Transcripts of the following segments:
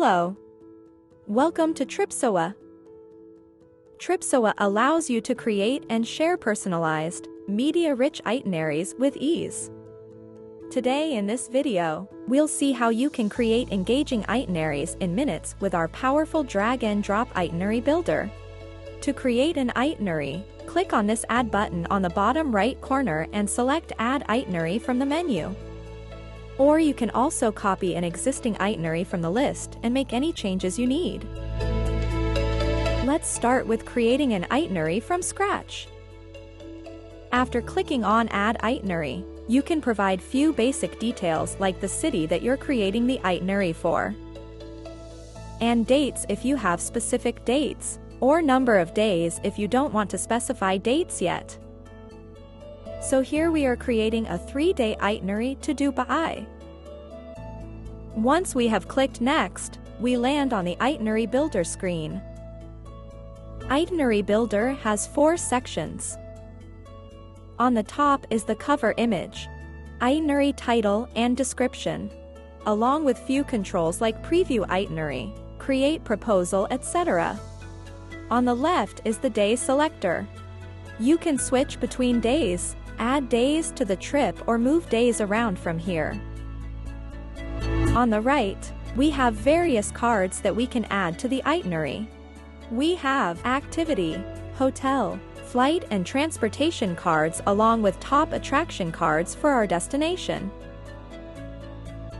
Hello. Welcome to Tripzoa. Tripzoa allows you to create and share personalized, media-rich itineraries with ease. Today in this video, we'll see how you can create engaging itineraries in minutes with our powerful drag-and-drop itinerary builder. To create an itinerary, click on this Add button on the bottom right corner and select Add Itinerary from the menu. Or you can also copy an existing itinerary from the list and make any changes you need. Let's start with creating an itinerary from scratch. After clicking on Add Itinerary, you can provide few basic details like the city that you're creating the itinerary for, and dates if you have specific dates, or number of days if you don't want to specify dates yet. So here we are creating a 3-day itinerary to Dubai. Once we have clicked Next, we land on the Itinerary Builder screen. Itinerary Builder has 4 sections. On the top is the cover image, itinerary title and description, along with few controls like Preview Itinerary, Create Proposal, etc. On the left is the Day Selector. You can switch between days, add days to the trip, or move days around from here. On the right, we have various cards that we can add to the itinerary. We have activity, hotel, flight and transportation cards along with top attraction cards for our destination.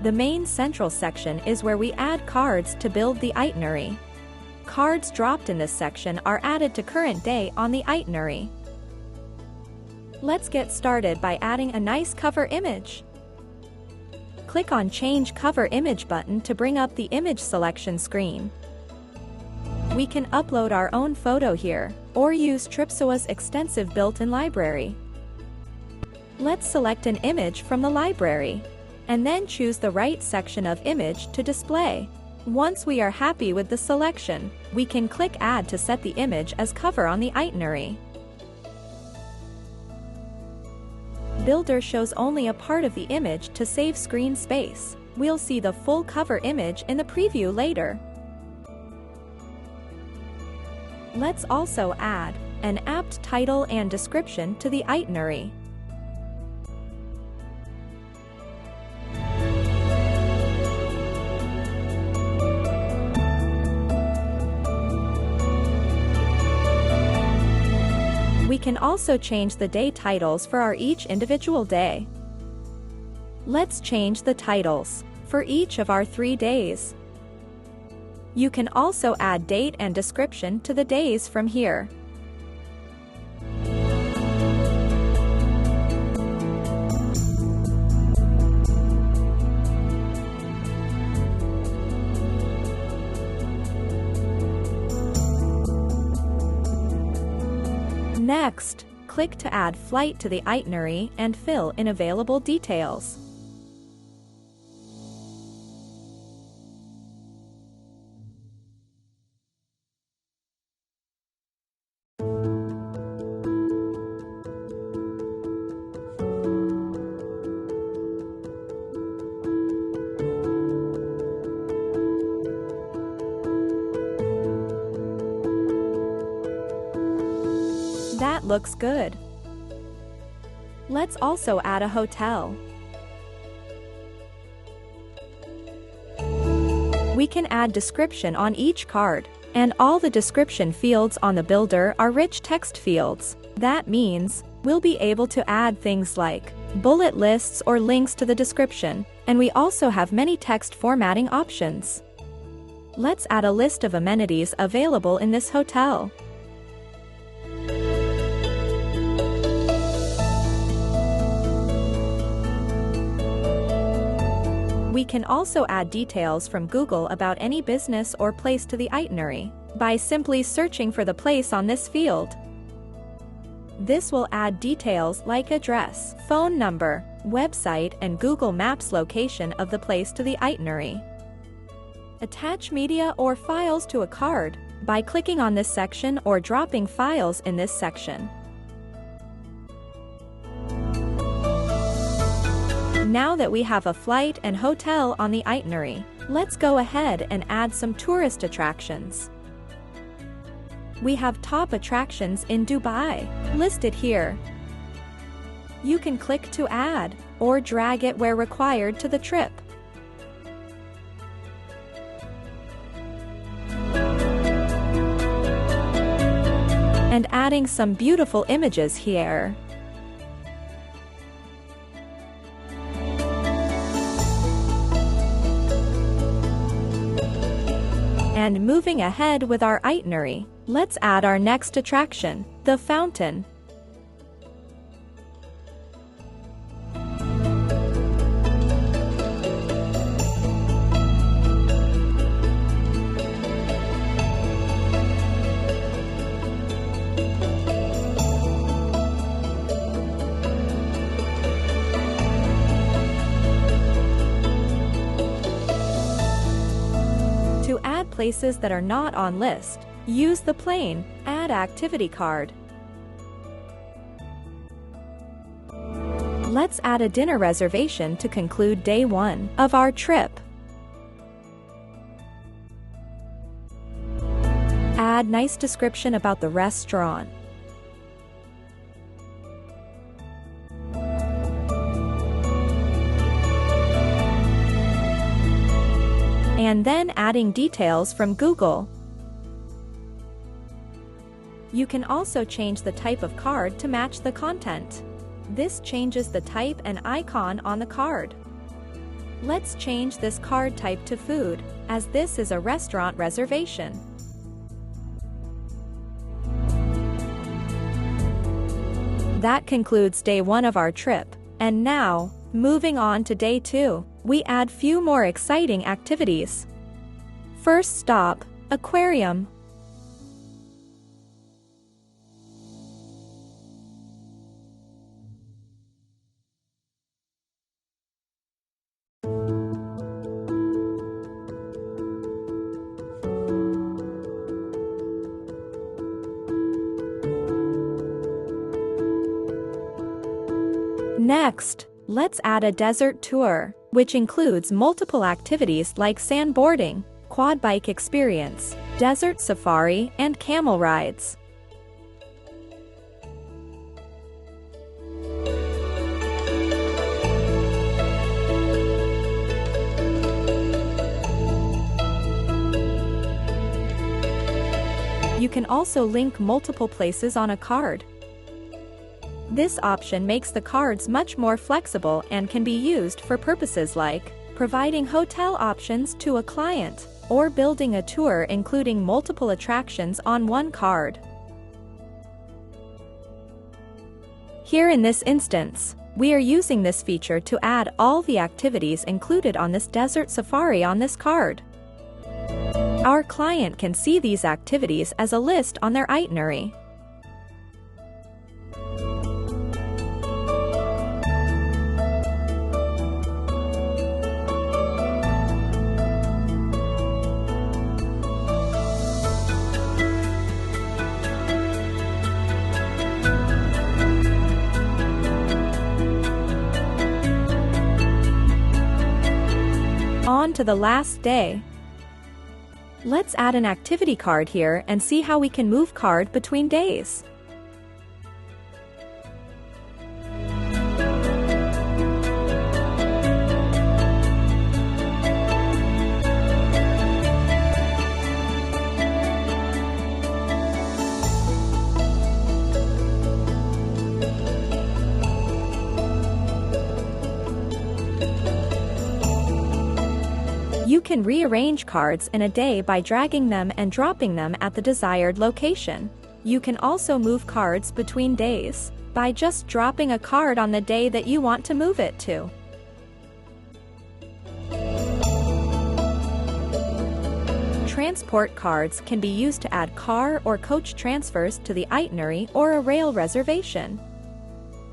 The main central section is where we add cards to build the itinerary. Cards dropped in this section are added to current day on the itinerary. Let's get started by adding a nice cover image. Click on Change Cover Image button to bring up the image selection screen. We can upload our own photo here, or use Tripzoa's extensive built-in library. Let's select an image from the library, and then choose the right section of image to display. Once we are happy with the selection, we can click Add to set the image as cover on the itinerary. Builder shows only a part of the image to save screen space. We'll see the full cover image in the preview later. Let's also add an apt title and description to the itinerary. We can also change the day titles for our each individual day. Let's change the titles for each of our 3 days. You can also add date and description to the days from here. Next, click to add flight to the itinerary and fill in available details. That looks good. Let's also add a hotel. We can add description on each card, and all the description fields on the builder are rich text fields. That means we'll be able to add things like bullet lists or links to the description, and we also have many text formatting options. Let's add a list of amenities available in this hotel. We can also add details from Google about any business or place to the itinerary by simply searching for the place on this field. This will add details like address, phone number, website, and Google Maps location of the place to the itinerary. Attach media or files to a card by clicking on this section or dropping files in this section. Now that we have a flight and hotel on the itinerary, Let's go ahead and add some tourist attractions. We have top attractions in Dubai, listed here. You can click to add, or drag it where required to the trip. And adding some beautiful images here. And moving ahead with our itinerary, let's add our next attraction, the fountain. To add places that are not on list, use the plain Add Activity card. Let's add a dinner reservation to conclude day 1 of our trip. Add nice description about the restaurant. And then adding details from Google. You can also change the type of card to match the content. This changes the type and icon on the card. Let's change this card type to food, as this is a restaurant reservation. That concludes day 1 of our trip, and now, moving on to day 2, we add few more exciting activities. First stop, aquarium. Next, let's add a desert tour, which includes multiple activities like sandboarding, quad bike experience, desert safari, and camel rides. You can also link multiple places on a card. This option makes the cards much more flexible and can be used for purposes like providing hotel options to a client, or building a tour including multiple attractions on one card. Here in this instance, we are using this feature to add all the activities included on this desert safari on this card. Our client can see these activities as a list on their itinerary. On to the last day. Let's add an activity card here and see how we can move card between days. You can rearrange cards in a day by dragging them and dropping them at the desired location. You can also move cards between days by just dropping a card on the day that you want to move it to. Transport cards can be used to add car or coach transfers to the itinerary or a rail reservation.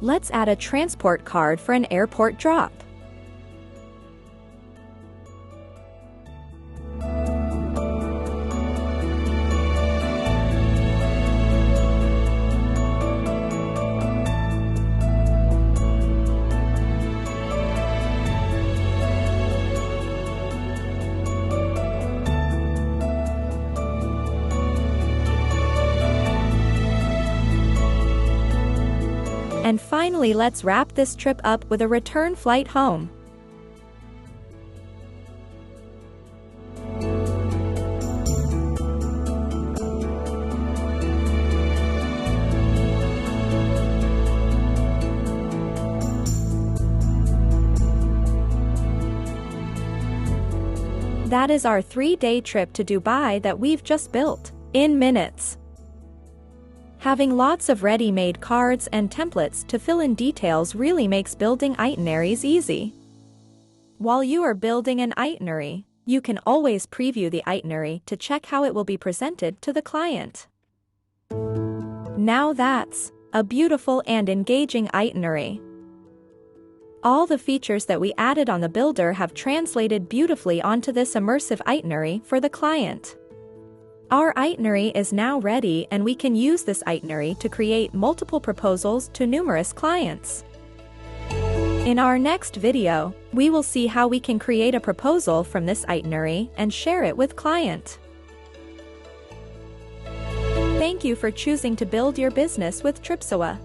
Let's add a transport card for an airport drop. And finally, let's wrap this trip up with a return flight home. That is our 3-day trip to Dubai that we've just built in minutes. Having lots of ready-made cards and templates to fill in details really makes building itineraries easy. While you are building an itinerary, you can always preview the itinerary to check how it will be presented to the client. Now that's a beautiful and engaging itinerary. All the features that we added on the builder have translated beautifully onto this immersive itinerary for the client. Our itinerary is now ready, and we can use this itinerary to create multiple proposals to numerous clients. In our next video, we will see how we can create a proposal from this itinerary and share it with client. Thank you for choosing to build your business with Tripzoa.